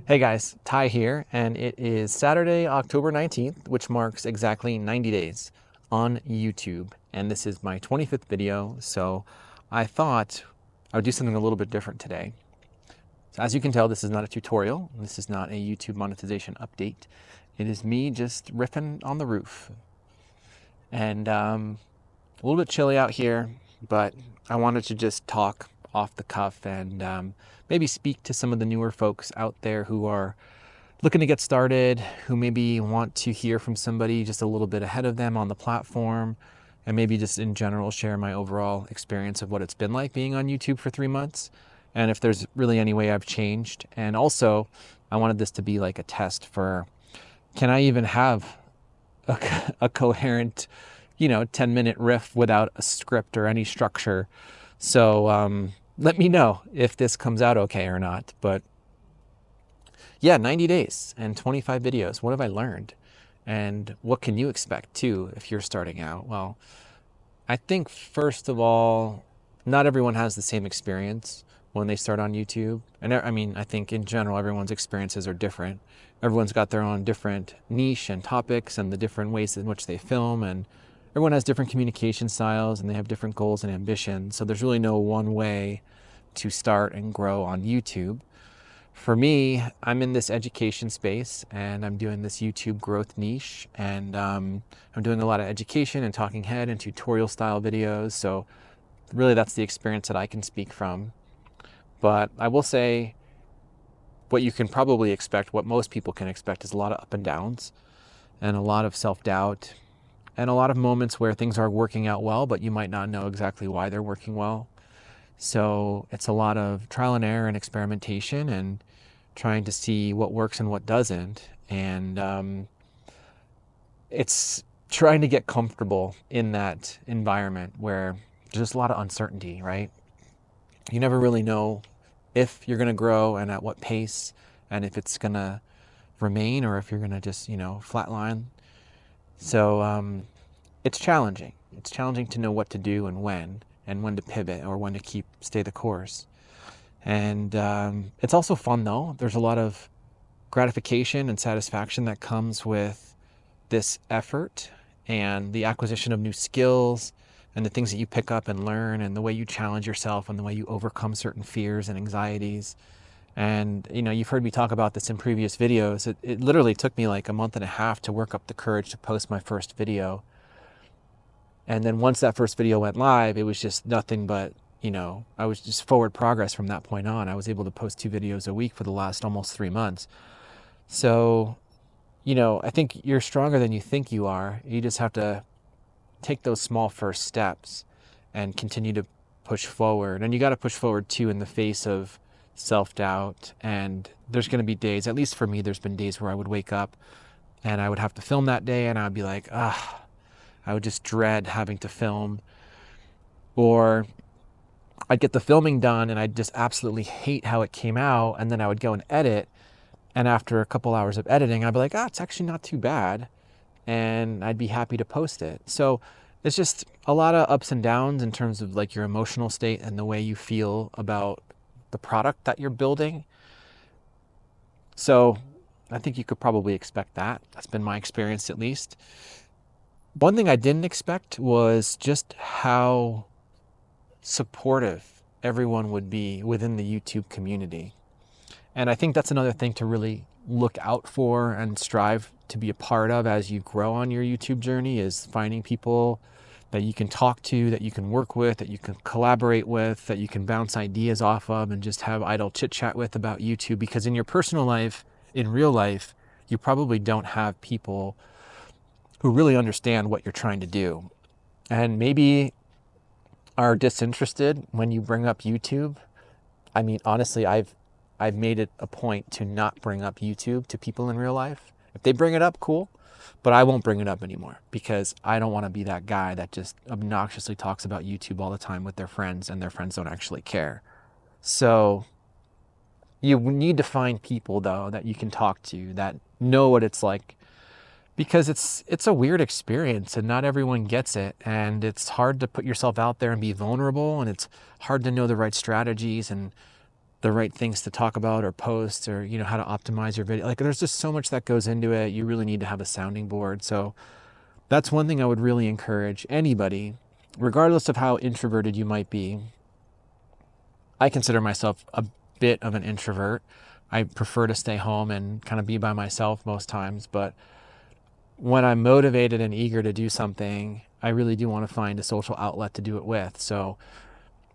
Hey guys, Ty here, and it is Saturday, October 19th, which marks exactly 90 days on YouTube. And this is my 25th video, so I thought I would do something a little bit different today. So as you can tell, this is not a tutorial. This is not a YouTube monetization update. It is me just riffing on the roof. And a little bit chilly out here, but I wanted to just talk off the cuff and maybe speak to some of the newer folks out there who are looking to get started, who maybe want to hear from somebody just a little bit ahead of them on the platform, and maybe just in general share my overall experience of what it's been like being on YouTube for 3 months, and if there's really any way I've changed. And also, I wanted this to be like a test for, can I even have a coherent, 10-minute riff without a script or any structure? So let me know if this comes out okay or not. But yeah, 90 days and 25 videos. What have I learned? And what can you expect too if you're starting out? Well, I think first of all, not everyone has the same experience when they start on YouTube. And I think in general, everyone's experiences are different. Everyone's got their own different niche and topics and the different ways in which they film, and everyone has different communication styles and they have different goals and ambitions. So there's really no one way to start and grow on YouTube. For me, I'm in this education space and I'm doing this YouTube growth niche, and I'm doing a lot of education and talking head and tutorial style videos. So really that's the experience that I can speak from. But I will say what you can probably expect, what most people can expect, is a lot of up and downs and a lot of self-doubt and a lot of moments where things are working out well, but you might not know exactly why they're working well. So it's a lot of trial and error and experimentation and trying to see what works and what doesn't. And it's trying to get comfortable in that environment where there's just a lot of uncertainty, right? You never really know if you're going to grow and at what pace, and if it's going to remain or if you're going to just, flatline. So it's challenging. It's challenging to know what to do and when to pivot or when to stay the course. And it's also fun though. There's a lot of gratification and satisfaction that comes with this effort and the acquisition of new skills and the things that you pick up and learn and the way you challenge yourself and the way you overcome certain fears and anxieties. And you've heard me talk about this in previous videos. It literally took me like a month and a half to work up the courage to post my first video. And then once that first video went live, it was just nothing but, I was just forward progress from that point on. I was able to post 2 videos a week for the last almost 3 months. So, I think you're stronger than you think you are. You just have to take those small first steps and continue to push forward. And you got to push forward too in the face of self-doubt. And there's going to be days, at least for me, there's been days where I would wake up and I would have to film that day and I'd be like, I would just dread having to film. Or I'd get the filming done and I'd just absolutely hate how it came out. And then I would go and edit. And after a couple hours of editing, I'd be like, it's actually not too bad. And I'd be happy to post it. So it's just a lot of ups and downs in terms of like your emotional state and the way you feel about the product that you're building. So I think you could probably expect that. That's been my experience, at least. One thing I didn't expect was just how supportive everyone would be within the YouTube community. And I think that's another thing to really look out for and strive to be a part of as you grow on your YouTube journey, is finding people that you can talk to, that you can work with, that you can collaborate with, that you can bounce ideas off of and just have idle chit chat with about YouTube. Because in your personal life, in real life, you probably don't have people who really understand what you're trying to do, and maybe are disinterested when you bring up YouTube. I mean, honestly, I've made it a point to not bring up YouTube to people in real life. If they bring it up, cool, but I won't bring it up anymore because I don't want to be that guy that just obnoxiously talks about YouTube all the time with their friends and their friends don't actually care. So you need to find people though that you can talk to that know what it's like, because it's a weird experience and not everyone gets it, and it's hard to put yourself out there and be vulnerable, and it's hard to know the right strategies and the right things to talk about or post, or, you know, how to optimize your video. Like, there's just so much that goes into it. You really need to have a sounding board. So that's one thing I would really encourage anybody, regardless of how introverted you might be. I consider myself a bit of an introvert. I prefer to stay home and kind of be by myself most times, but when I'm motivated and eager to do something, I really do want to find a social outlet to do it with. So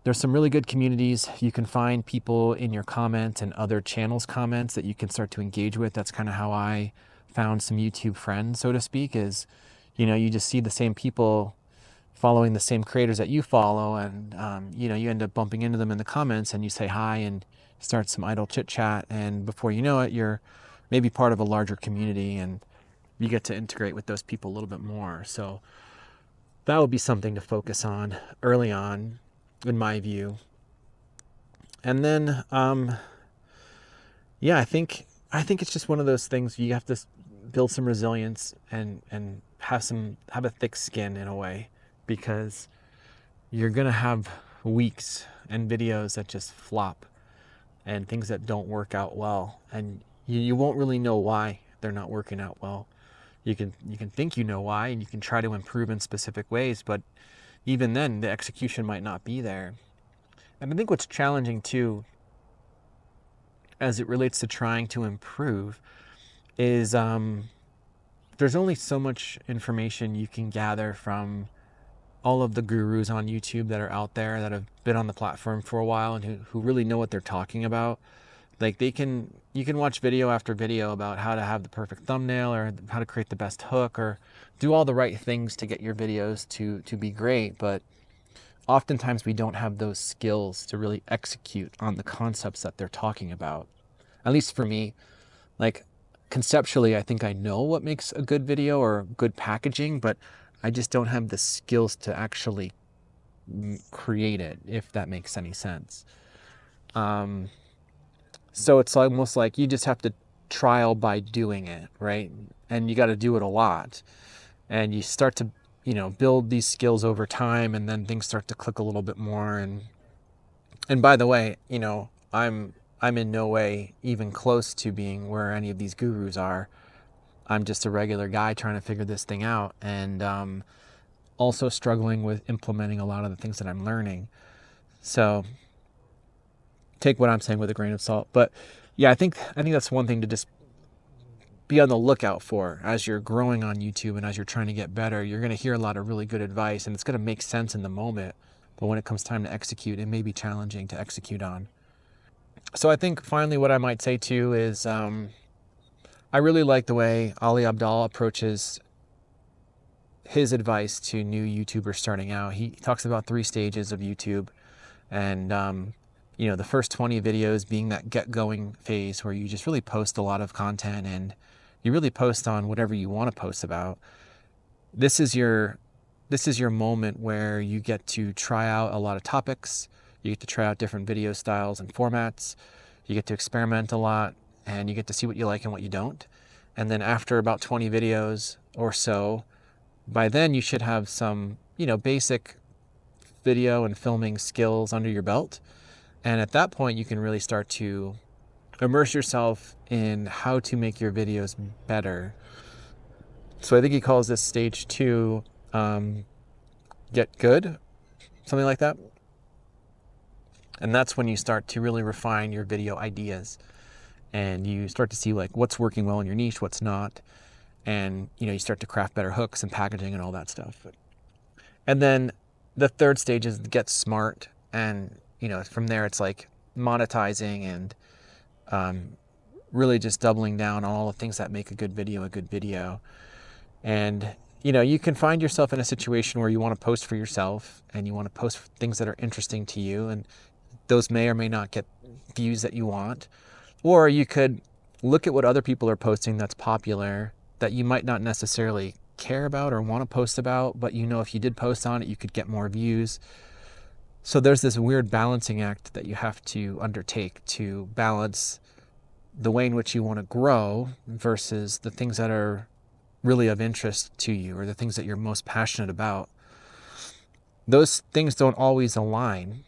there's some really good communities. You can find people in your comments and other channels' comments that you can start to engage with. That's kind of how I found some YouTube friends, so to speak, is, you know, you just see the same people following the same creators that you follow, and you know, you end up bumping into them in the comments, and you say hi and start some idle chit chat, and before you know it, you're maybe part of a larger community, and you get to integrate with those people a little bit more. So that would be something to focus on early on, in my view. And then yeah, I think it's just one of those things you have to build some resilience and have a thick skin in a way, because you're going to have weeks and videos that just flop and things that don't work out well, and you won't really know why they're not working out well. You can think you know why, and you can try to improve in specific ways, but even then the execution might not be there. And I think what's challenging too, as it relates to trying to improve, is there's only so much information you can gather from all of the gurus on YouTube that are out there that have been on the platform for a while and who really know what they're talking about. Like, you can watch video after video about how to have the perfect thumbnail, or how to create the best hook, or do all the right things to get your videos to be great. But oftentimes we don't have those skills to really execute on the concepts that they're talking about. At least for me, like, conceptually, I think I know what makes a good video or good packaging, but I just don't have the skills to actually create it, if that makes any sense. So it's almost like you just have to trial by doing it, right? And you got to do it a lot. And you start to, you know, build these skills over time, and then things start to click a little bit more. And by the way, you know, I'm in no way even close to being where any of these gurus are. I'm just a regular guy trying to figure this thing out, and also struggling with implementing a lot of the things that I'm learning. So take what I'm saying with a grain of salt. But yeah, I think that's one thing to just be on the lookout for as you're growing on YouTube and as you're trying to get better. You're going to hear a lot of really good advice, and it's going to make sense in the moment. But when it comes time to execute, it may be challenging to execute on. So I think finally what I might say too is I really like the way Ali Abdaal approaches his advice to new YouTubers starting out. He talks about 3 stages of YouTube, and you know, the first 20 videos being that get-going phase where you just really post a lot of content, and you really post on whatever you want to post about. This is your moment where you get to try out a lot of topics. You get to try out different video styles and formats. You get to experiment a lot, and you get to see what you like and what you don't. And then after about 20 videos or so, by then you should have some, you know, basic video and filming skills under your belt. And at that point, you can really start to immerse yourself in how to make your videos better. So I think he calls this stage 2, get good, something like that. And that's when you start to really refine your video ideas, and you start to see like what's working well in your niche, what's not. And, you know, you start to craft better hooks and packaging and all that stuff. And then the third stage is get smart. And, you know, from there it's like monetizing and really just doubling down on all the things that make a good video. And, you know, you can find yourself in a situation where you want to post for yourself, and you want to post things that are interesting to you, and those may or may not get views that you want. Or you could look at what other people are posting that's popular, that you might not necessarily care about or want to post about, but you know, if you did post on it, you could get more views. So there's this weird balancing act that you have to undertake to balance the way in which you want to grow versus the things that are really of interest to you, or the things that you're most passionate about. Those things don't always align.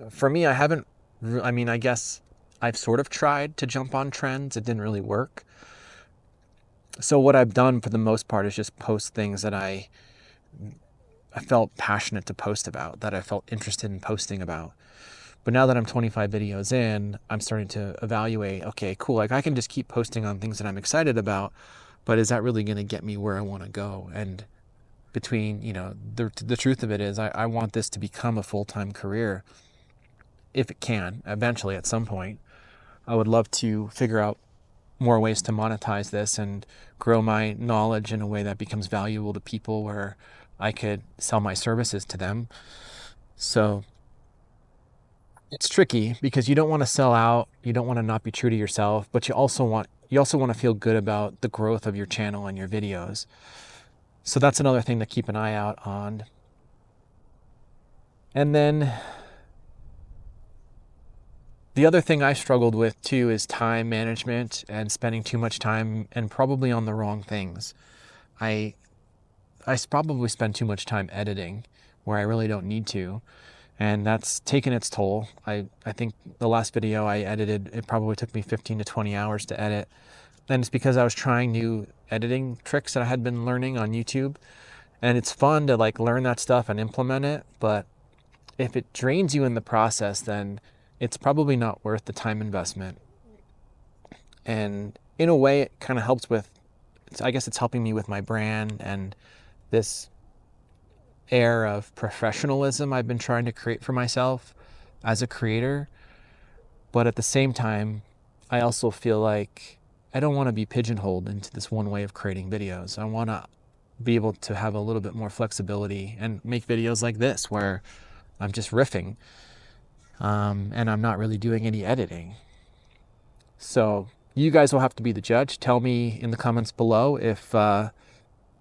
For me, I haven't I mean, I guess I've sort of tried to jump on trends. It didn't really work. So what I've done for the most part is just post things that I felt passionate to post about, that I felt interested in posting about. But now that I'm 25 videos in, I'm starting to evaluate, okay, cool, like I can just keep posting on things that I'm excited about, but is that really going to get me where I want to go? And between, the truth of it is I want this to become a full-time career if it can, eventually at some point. I would love to figure out more ways to monetize this and grow my knowledge in a way that becomes valuable to people where I could sell my services to them. So it's tricky because you don't want to sell out, you don't want to not be true to yourself, but you also want to feel good about the growth of your channel and your videos. So that's another thing to keep an eye out on. And then the other thing I struggled with too is time management and spending too much time and probably on the wrong things. I probably spend too much time editing where I really don't need to, and that's taken its toll. I think the last video I edited, it probably took me 15 to 20 hours to edit. And it's because I was trying new editing tricks that I had been learning on YouTube. And it's fun to like learn that stuff and implement it, but if it drains you in the process, then it's probably not worth the time investment. And in a way, it kind of helps with, I guess it's helping me with my brand and this air of professionalism I've been trying to create for myself as a creator. But at the same time, I also feel like I don't want to be pigeonholed into this one way of creating videos. I want to be able to have a little bit more flexibility and make videos like this where I'm just riffing, and I'm not really doing any editing. So you guys will have to be the judge. Tell me in the comments below if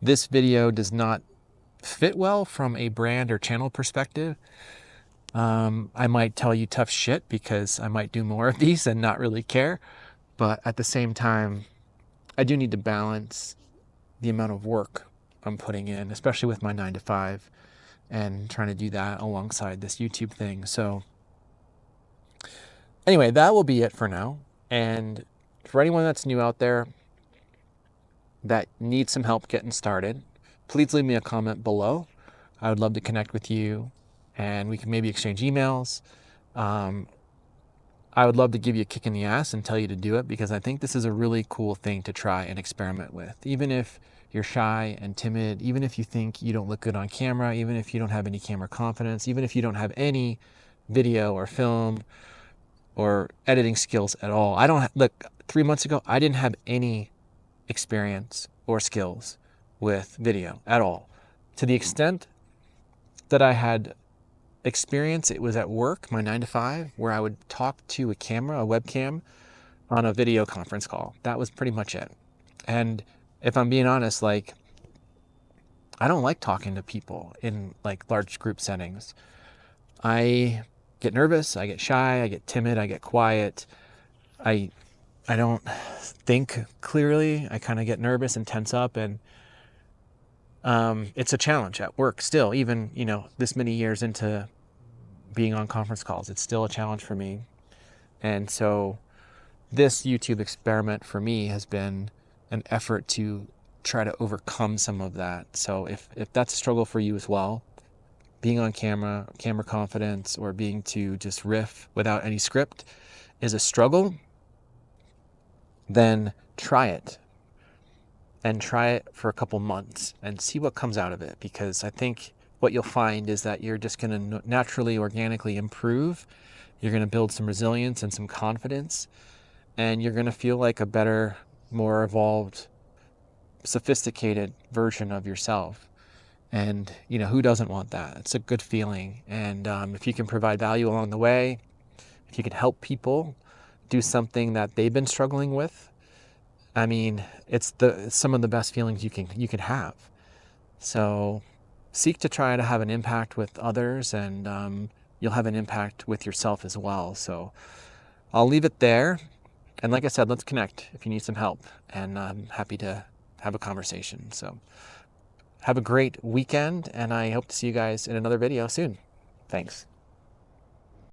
this video does not fit well from a brand or channel perspective. I might tell you tough shit because I might do more of these and not really care. But at the same time, I do need to balance the amount of work I'm putting in, especially with my 9 to 5, and trying to do that alongside this YouTube thing. So anyway, that will be it for now. And for anyone that's new out there that needs some help getting started, please leave me a comment below. I would love to connect with you and we can maybe exchange emails. I would love to give you a kick in the ass and tell you to do it, because I think this is a really cool thing to try and experiment with. Even if you're shy and timid, even if you think you don't look good on camera, even if you don't have any camera confidence, even if you don't have any video or film or editing skills at all. Look, 3 months ago, I didn't have any experience or skills with video at all. To the extent that I had experience, it was at work, my 9 to 5, where I would talk to a camera, a webcam, on a video conference call. That was pretty much it. And if I'm being honest, like, I don't like talking to people in like large group settings. I get nervous, I get shy, I get timid, I get quiet. I don't think clearly. I kind of get nervous and tense up, and it's a challenge at work still, even, this many years into being on conference calls, it's still a challenge for me. And so this YouTube experiment for me has been an effort to try to overcome some of that. So if that's a struggle for you as well, being on camera confidence, or being to just riff without any script is a struggle, then try it. And try it for a couple months and see what comes out of it. Because I think what you'll find is that you're just going to naturally, organically improve. You're going to build some resilience and some confidence. And you're going to feel like a better, more evolved, sophisticated version of yourself. And, who doesn't want that? It's a good feeling. And if you can provide value along the way, if you can help people do something that they've been struggling with, I mean, it's some of the best feelings you can have. So seek to try to have an impact with others, and you'll have an impact with yourself as well. So I'll leave it there. And like I said, let's connect if you need some help, and I'm happy to have a conversation. So have a great weekend, and I hope to see you guys in another video soon. Thanks.